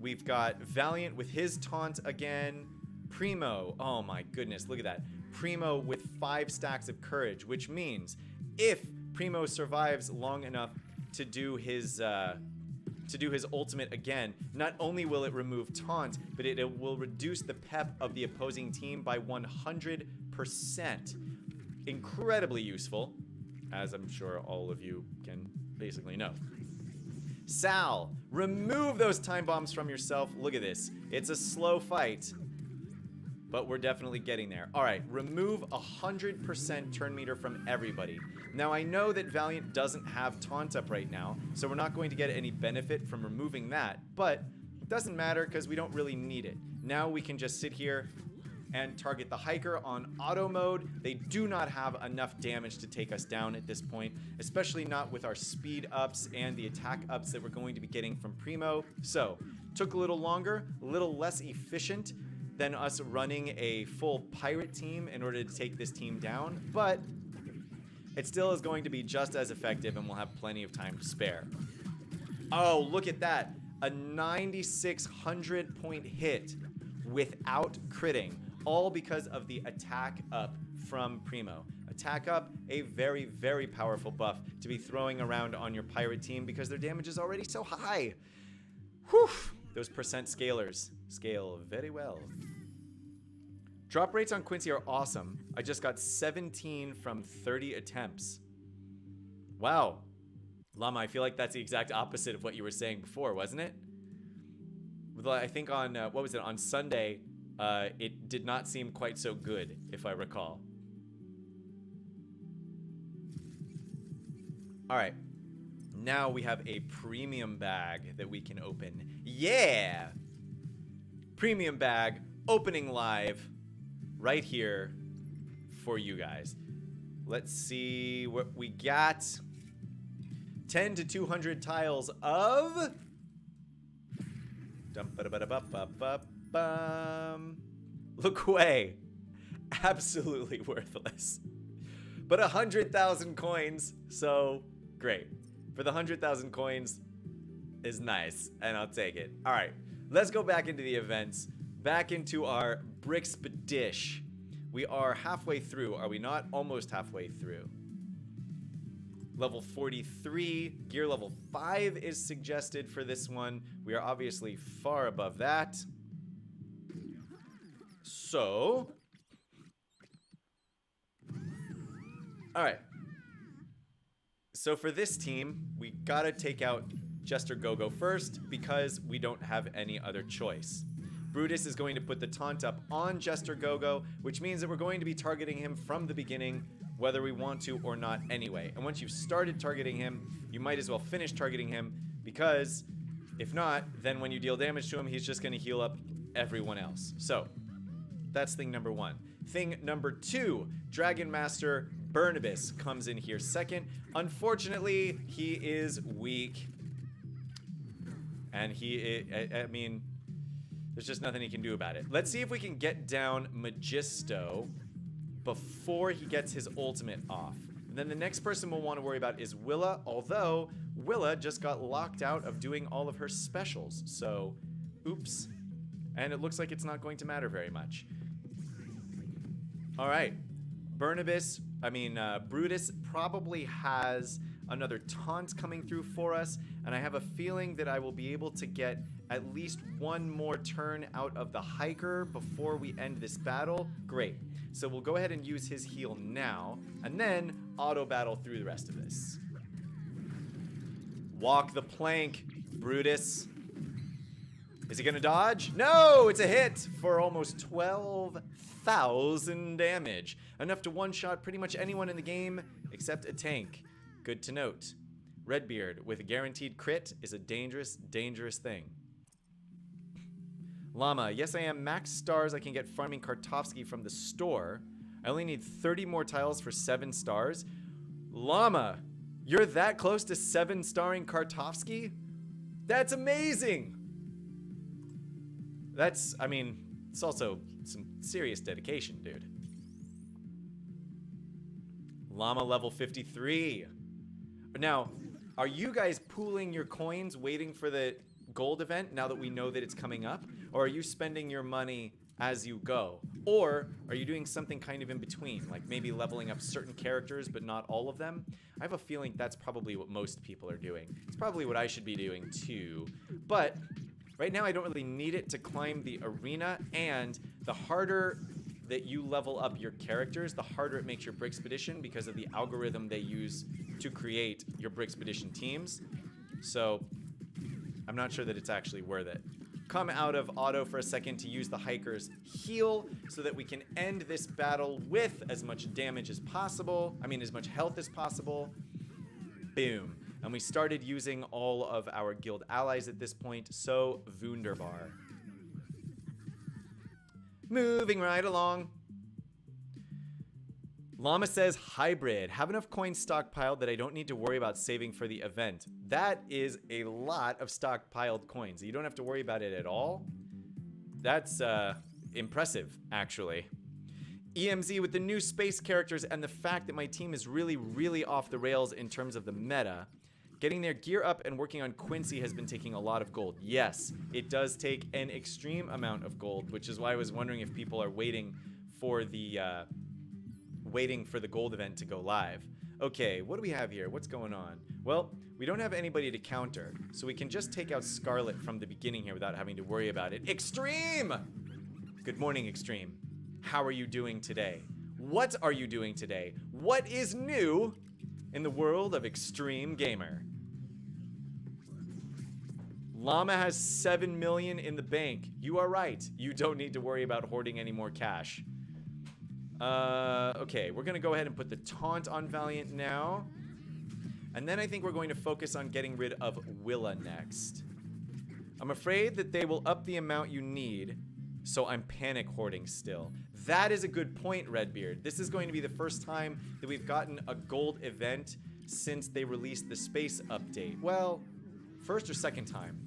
We've got Valiant with his taunt again. Primo, oh my goodness, look at that. Primo with 5 stacks of courage, which means if Primo survives long enough to do his ultimate again, not only will it remove taunt, but it will reduce the pep of the opposing team by 100%. Incredibly useful, as I'm sure all of you can basically know. Sal, remove those time bombs from yourself. Look at this. It's a slow fight, but we're definitely getting there. All right, remove 100% turn meter from everybody. Now, I know that Valiant doesn't have taunt up right now, so we're not going to get any benefit from removing that, but it doesn't matter because we don't really need it. Now we can just sit here and target the hiker on auto mode. They do not have enough damage to take us down at this point, especially not with our speed ups and the attack ups that we're going to be getting from Primo. So, took a little longer, a little less efficient than us running a full pirate team in order to take this team down, but it still is going to be just as effective and we'll have plenty of time to spare. Oh, look at that. A 9,600 point hit without critting, all because of the attack up from Primo. Attack up, a very, very powerful buff to be throwing around on your pirate team because their damage is already so high. Whew, those percent scalers scale very well. Drop rates on Quincy are awesome. I just got 17 from 30 attempts. Wow. Llama, I feel like that's the exact opposite of what you were saying before, wasn't it? I think on, what was it, on Sunday, it did not seem quite so good, if I recall. All right. Now we have a premium bag that we can open. Yeah! Premium bag, opening live, right here for you guys. Let's see what we got. 10 to 200 tiles of... Look away. Absolutely worthless. But 100,000 coins, so great. For the 100,000 coins is nice, and I'll take it. All right, let's go back into the events. Back into our Brixpedition. We are halfway through, are we not? Almost halfway through. Level 43, gear level 5 is suggested for this one. We are obviously far above that. So, all right. So for this team, we gotta take out Jester Gogo first because we don't have any other choice. Brutus is going to put the taunt up on Jester Gogo, which means that we're going to be targeting him from the beginning, whether we want to or not anyway. And once you've started targeting him, you might as well finish targeting him, because if not, then when you deal damage to him, he's just gonna heal up everyone else. So, that's thing number 1. Thing number 2, Dragon Master Burnibus comes in here second. Unfortunately, he is weak. And I mean, there's just nothing he can do about it. Let's see if we can get down Magisto before he gets his ultimate off. And then the next person we'll want to worry about is Willa, although Willa just got locked out of doing all of her specials. So, oops. And it looks like it's not going to matter very much. All right. Brutus probably has another taunt coming through for us, and I have a feeling that I will be able to get at least one more turn out of the hiker before we end this battle. Great. So we'll go ahead and use his heal now, and then auto battle through the rest of this. Walk the plank, Brutus. Is he gonna dodge? No, it's a hit for almost 12,000 damage. Enough to one-shot pretty much anyone in the game except a tank. Good to note. Redbeard with a guaranteed crit is a dangerous, dangerous thing. Llama, yes I am max stars I can get farming Kartovsky from the store. I only need 30 more tiles for 7 stars. Llama, you're that close to 7-starring Kartovsky? That's amazing! That's, I mean, it's also some serious dedication, dude. Llama level 53. Now, are you guys pooling your coins waiting for the gold event now that we know that it's coming up? Or are you spending your money as you go? Or are you doing something kind of in between, like maybe leveling up certain characters but not all of them? I have a feeling that's probably what most people are doing. It's probably what I should be doing too. But right now I don't really need it to climb the arena, and the harder that you level up your characters, the harder it makes your Brixpedition because of the algorithm they use to create your Brixpedition teams. So I'm not sure that it's actually worth it. Come out of auto for a second to use the hiker's heal so that we can end this battle with as much damage as possible. I mean, as much health as possible. Boom. And we started using all of our guild allies at this point, so wunderbar. Moving right along. Llama says, hybrid. Have enough coins stockpiled that I don't need to worry about saving for the event. That is a lot of stockpiled coins. You don't have to worry about it at all. That's impressive, actually. EMZ with the new space characters and the fact that my team is really, really off the rails in terms of the meta. Getting their gear up and working on Quincy has been taking a lot of gold. Yes, it does take an extreme amount of gold, which is why I was wondering if people are waiting for the gold event to go live. Okay, what do we have here? What's going on? Well, we don't have anybody to counter, so we can just take out Scarlet from the beginning here without having to worry about it. Extreme! Good morning, Extreme. How are you doing today? What are you doing today? What is new in the world of Extreme Gamer? Llama has 7 million in the bank. You are right. You don't need to worry about hoarding any more cash. Okay, we're gonna go ahead and put the taunt on Valiant now. And then I think we're going to focus on getting rid of Willa next. I'm afraid that they will up the amount you need So I'm panic hoarding still. That is a good point, Redbeard. This is going to be the first time that we've gotten a gold event since they released the space update. Well, first or second time.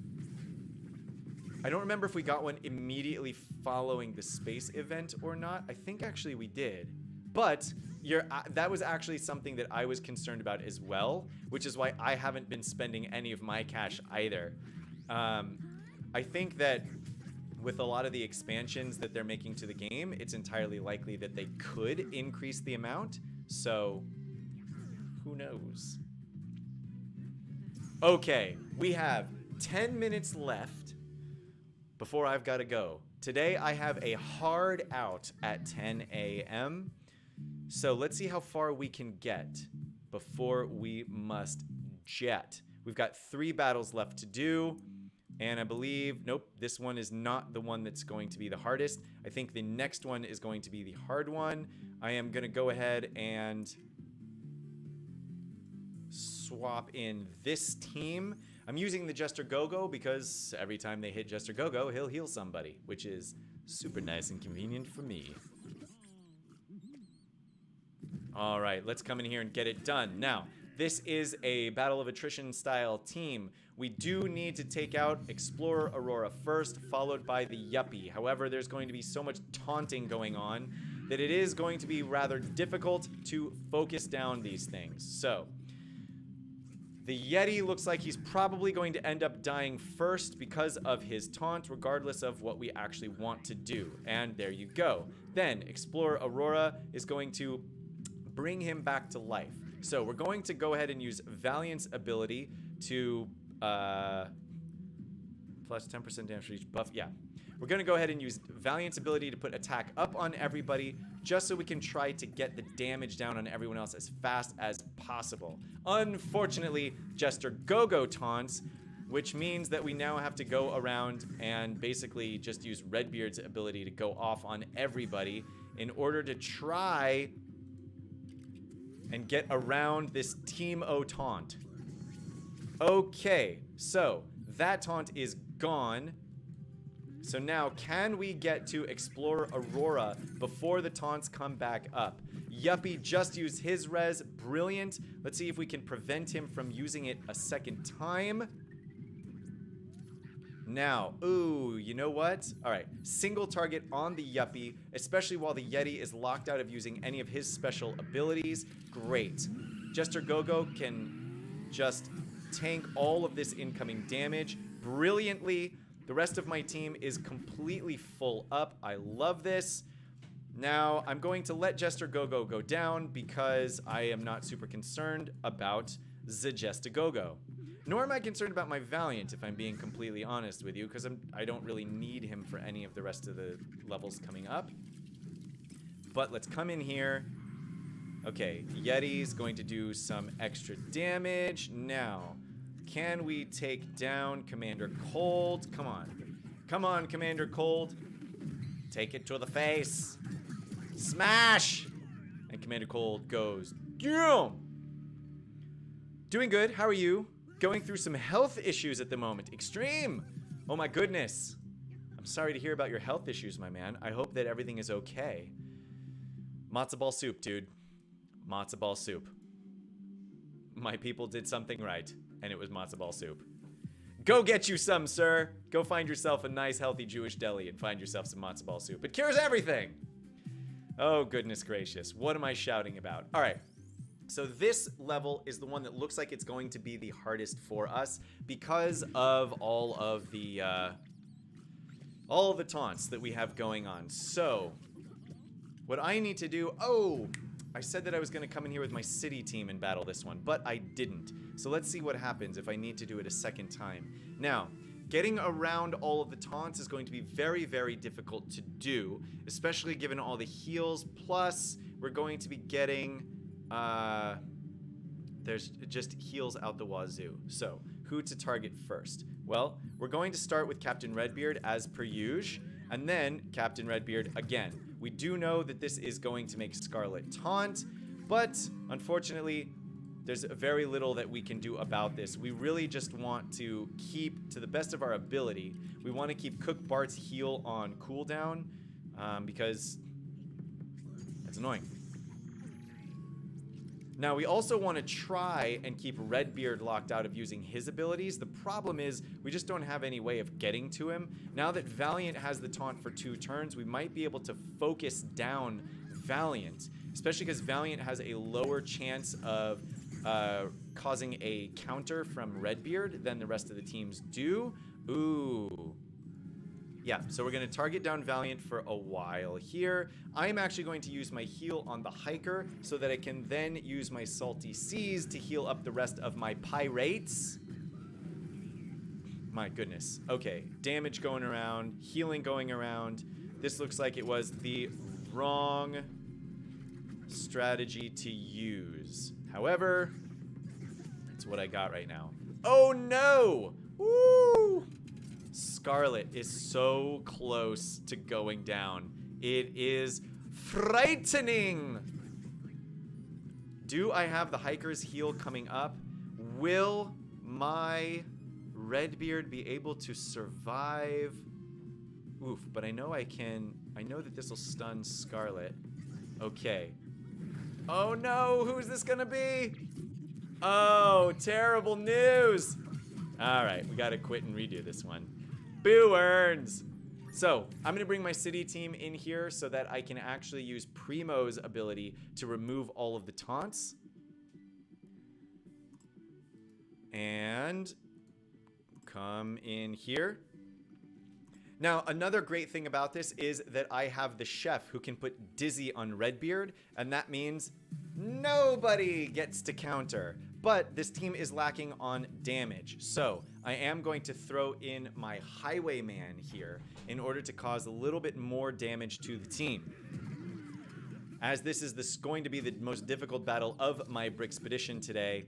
I don't remember if we got one immediately following the space event or not. I think actually we did. But that was actually something that I was concerned about as well, which is why I haven't been spending any of my cash either. I think that with a lot of the expansions that they're making to the game, it's entirely likely that they could increase the amount. So, who knows? Okay, we have 10 minutes left before I've got to go. Today I have a hard out at 10 a.m. So let's see how far we can get before we must jet. We've got 3 battles left to do. And I believe, nope, this one is not the one that's going to be the hardest. I think the next one is going to be the hard one. I am going to go ahead and swap in this team. I'm using the Jester Go-Go because every time they hit Jester Go-Go, he'll heal somebody, which is super nice and convenient for me. All right, let's come in here and get it done. Now, this is a Battle of Attrition style team. We do need to take out Explorer Aurora first, followed by the Yuppie. However, there's going to be so much taunting going on that it is going to be rather difficult to focus down these things. So, the Yeti looks like he's probably going to end up dying first because of his taunt, regardless of what we actually want to do. And there you go. Then, Explorer Aurora is going to bring him back to life. So we're going to go ahead and use Valiant's ability to plus 10% damage for each buff. Yeah. We're going to go ahead and use Valiant's ability to put attack up on everybody just so we can try to get the damage down on everyone else as fast as possible. Unfortunately, Jester Go-Go taunts, which means that we now have to go around and basically just use Redbeard's ability to go off on everybody in order to try and get around this Team O taunt. Okay, so that taunt is gone. So now, can we get to Explorer Aurora before the taunts come back up? Yuppie just used his res. Brilliant. Let's see if we can prevent him from using it a second time. Now, ooh, you know what? All right, single target on the Yuppie, especially while the Yeti is locked out of using any of his special abilities. Great. Jester Go-Go can just tank all of this incoming damage brilliantly. The rest of my team is completely full up. I love this. Now, I'm going to let Jester Go-Go go down because I am not super concerned about the Jester Go-Go. Nor am I concerned about my Valiant, if I'm being completely honest with you, because I don't really need him for any of the rest of the levels coming up. But let's come in here. Okay, Yeti's going to do some extra damage. Now, can we take down Commander Cold? Come on. Come on, Commander Cold. Take it to the face. Smash! And Commander Cold goes, yeah! Doing good. How are you? Going through some health issues at the moment. Extreme! Oh my goodness. I'm sorry to hear about your health issues, my man. I hope that everything is okay. Matzo ball soup, dude. Matzo ball soup. My people did something right, and it was matzo ball soup. Go get you some, sir. Go find yourself a nice, healthy Jewish deli and find yourself some matzo ball soup. It cures everything! Oh, goodness gracious. What am I shouting about? All right. So this level is the one that looks like it's going to be the hardest for us because of all of the taunts that we have going on. So what I need to do, I said that I was going to come in here with my city team and battle this one, but I didn't. So let's see what happens if I need to do it a second time. Now, getting around all of the taunts is going to be very, very difficult to do, especially given all the heals. Plus, we're going to be getting there's just heals out the wazoo. So, who to target first? Well, we're going to start with Captain Redbeard as per usual, and then Captain Redbeard again. We do know that this is going to make Scarlet taunt, but unfortunately, there's very little that we can do about this. We really just want to keep, to the best of our ability, we want to keep Cook Bart's heal on cooldown because that's annoying. Now, we also want to try and keep Redbeard locked out of using his abilities. The problem is we just don't have any way of getting to him. Now that Valiant has the taunt for 2 turns, we might be able to focus down Valiant, especially because Valiant has a lower chance of causing a counter from Redbeard than the rest of the teams do. Ooh. Yeah, so we're going to target down Valiant for a while here. I'm actually going to use my heal on the Hiker so that I can then use my Salty Seas to heal up the rest of my Pirates. My goodness. Okay, damage going around, healing going around. This looks like it was the wrong strategy to use. However, it's what I got right now. Oh no! Woo! Scarlet is so close to going down. It is frightening. Do I have the Hiker's heal coming up? Will my Redbeard be able to survive? Oof, but I know I can. I know that this will stun Scarlet. Okay. Oh no, who's this gonna be? Oh, terrible news. All right, we gotta quit and redo this one. Boo earns. So I'm gonna bring my city team in here so that I can actually use Primo's ability to remove all of the taunts. And come in here. Now, another great thing about this is that I have the chef who can put Dizzy on Redbeard, and that means nobody gets to counter. But this team is lacking on damage, so I am going to throw in my Highwayman here in order to cause a little bit more damage to the team. As this is going to be the most difficult battle of my Brickspedition today,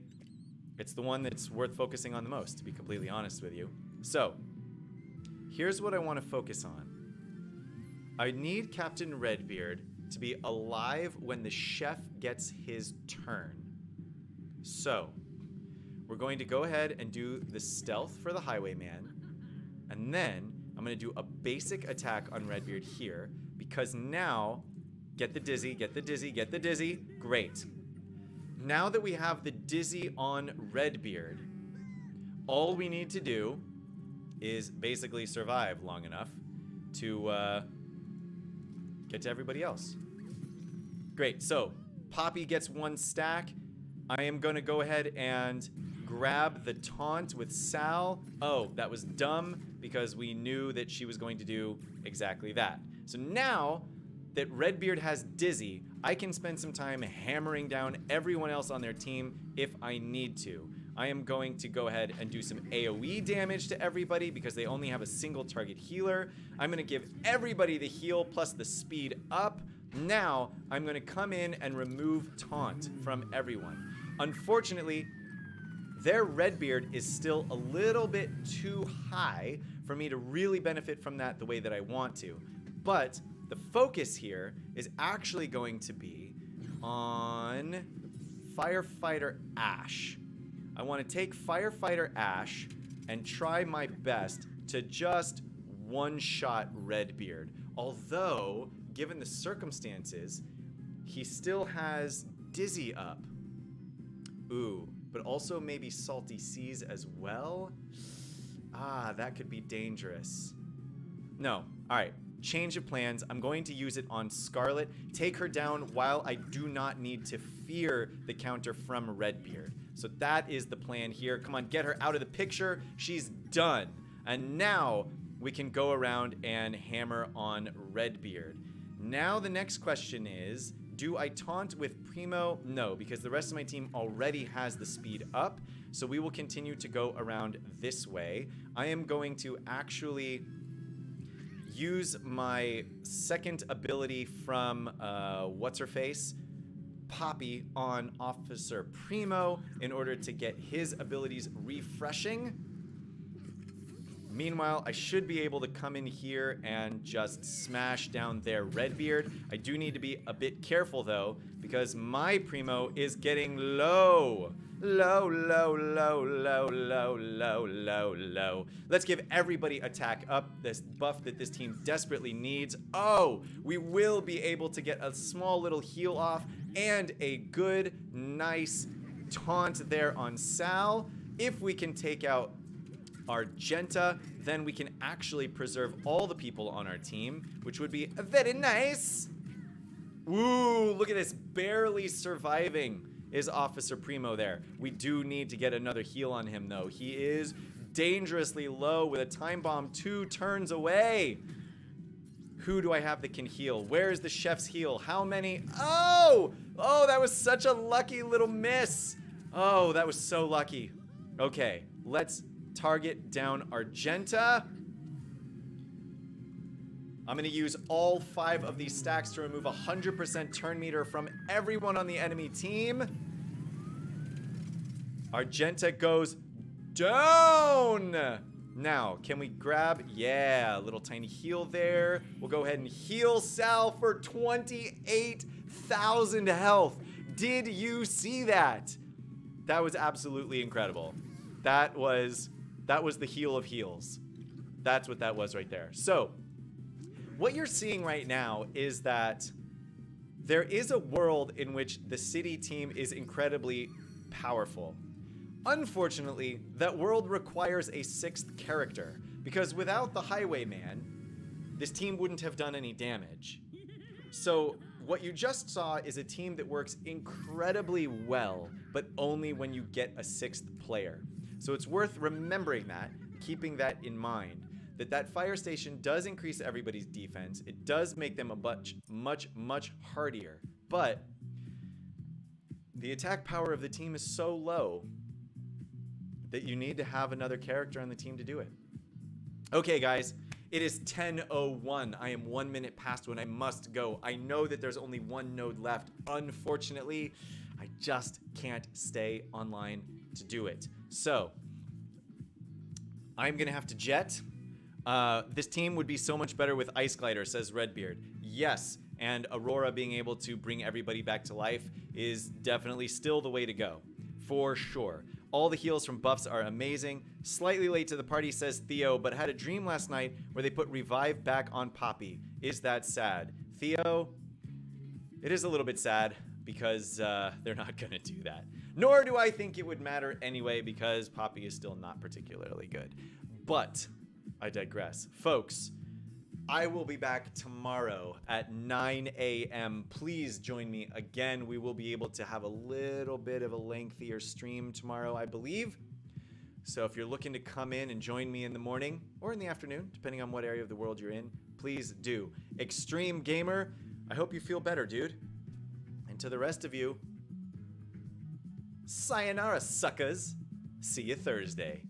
it's the one that's worth focusing on the most, to be completely honest with you. So, here's what I want to focus on. I need Captain Redbeard to be alive when the chef gets his turn. So, we're going to go ahead and do the stealth for the Highwayman, and then I'm going to do a basic attack on Redbeard here, because now, get the Dizzy, get the Dizzy, get the Dizzy, great. Now that we have the Dizzy on Redbeard, all we need to do is basically survive long enough to get to everybody else. Great, so Poppy gets 1 stack. I am going to go ahead and grab the taunt with Sal. Oh, that was dumb because we knew that she was going to do exactly that. So now that Redbeard has Dizzy, I can spend some time hammering down everyone else on their team if I need to. I am going to go ahead and do some AoE damage to everybody because they only have a single target healer. I'm going to give everybody the heal plus the speed up. Now, I'm going to come in and remove taunt from everyone. Unfortunately, their Redbeard is still a little bit too high for me to really benefit from that the way that I want to. But the focus here is actually going to be on Firefighter Ash. I want to take Firefighter Ash and try my best to just one-shot Redbeard. Although, given the circumstances, he still has Dizzy up. Ooh, but also maybe Salty Seas as well? Ah, that could be dangerous. No, alright. Change of plans. I'm going to use it on Scarlet. Take her down while I do not need to fear the counter from Redbeard. So that is the plan here. Come on, get her out of the picture. She's done. And now we can go around and hammer on Redbeard. Now the next question is, do I taunt with Primo? No, because the rest of my team already has the speed up. So we will continue to go around this way. I am going to actually use my second ability from what's-her-face, Poppy, on Officer Primo in order to get his abilities refreshing. Meanwhile, I should be able to come in here and just smash down their Redbeard. I do need to be a bit careful though, because my Primo is getting low. Low, low, low, low, low, low, low, low. Let's give everybody attack up, this buff that this team desperately needs. Oh, we will be able to get a small little heal off and a good, nice taunt there on Sal. If we can take out Argenta, then we can actually preserve all the people on our team, which would be very nice. Ooh, look at this, barely surviving is Officer Primo there. We do need to get another heal on him, though. He is dangerously low with a time bomb 2 turns away. Who do I have that can heal? Where's the chef's heal? How many? Oh! Oh, that was such a lucky little miss. Oh, that was so lucky. Okay, let's target down Argenta. I'm going to use all 5 of these stacks to remove 100% turn meter from everyone on the enemy team. Argenta goes down. Now, can we grab? Yeah, a little tiny heal there. We'll go ahead and heal Sal for 28,000 health. Did you see that? That was absolutely incredible. That was the heal of heals. That's what that was right there. So, what you're seeing right now is that there is a world in which the city team is incredibly powerful. Unfortunately, that world requires a 6th character, because without the Highwayman, this team wouldn't have done any damage. So what you just saw is a team that works incredibly well, but only when you get a 6th player. So it's worth remembering that, keeping that in mind. That fire station does increase everybody's defense. It does make them a much hardier. But the attack power of the team is so low that you need to have another character on the team to do it. Okay, guys, it is 10:01. I am 1 minute past when I must go. I know that there's only 1 node left. Unfortunately, I just can't stay online to do it. So I'm gonna have to jet. This team would be so much better with Ice Glider, says Redbeard. Yes, and Aurora being able to bring everybody back to life is definitely still the way to go, for sure. All the heals from buffs are amazing. Slightly late to the party, says Theo, but had a dream last night where they put Revive back on Poppy. Is that sad? Theo, it is a little bit sad because they're not gonna do that. Nor do I think it would matter anyway because Poppy is still not particularly good. But I digress. Folks, I will be back tomorrow at 9 a.m. Please join me again. We will be able to have a little bit of a lengthier stream tomorrow, I believe. So if you're looking to come in and join me in the morning or in the afternoon, depending on what area of the world you're in, please do. Extreme Gamer, I hope you feel better, dude. And to the rest of you, sayonara, suckers. See you Thursday.